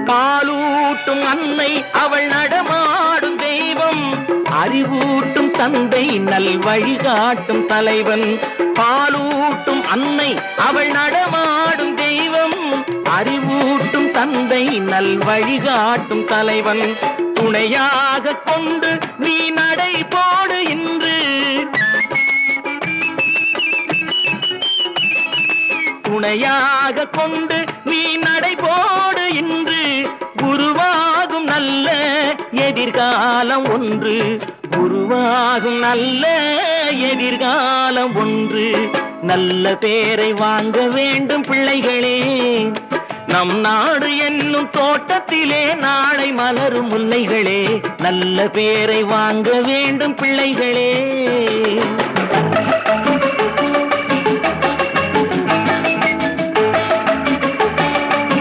பாலூட்டும் அன்னை அவள் நடமாடும் தெய்வம், அறிவூட்டும் தந்தை நல் வழிகாட்டும் தலைவன். பாலூட்டும் அன்னை அவள் நடமாடும் தெய்வம், அறிவூட்டும் தந்தை நல் வழிகாட்டும் தலைவன். துணையாக கொண்டு நீ நடை போடு இன்று, துணையாக கொண்டு நீ நடை போடு இன்று, குருவாகும் நல்ல எதிர்காலம் ஒன்று, குருவாகும் நல்ல எதிர்காலம் ஒன்று. நல்ல பேரை வாங்க வேண்டும் பிள்ளைகளே, நம் நாடு என்னும் தோட்டத்திலே நாளை மலரும் முல்லைகளே. நல்ல பேரை வாங்க வேண்டும் பிள்ளைகளே.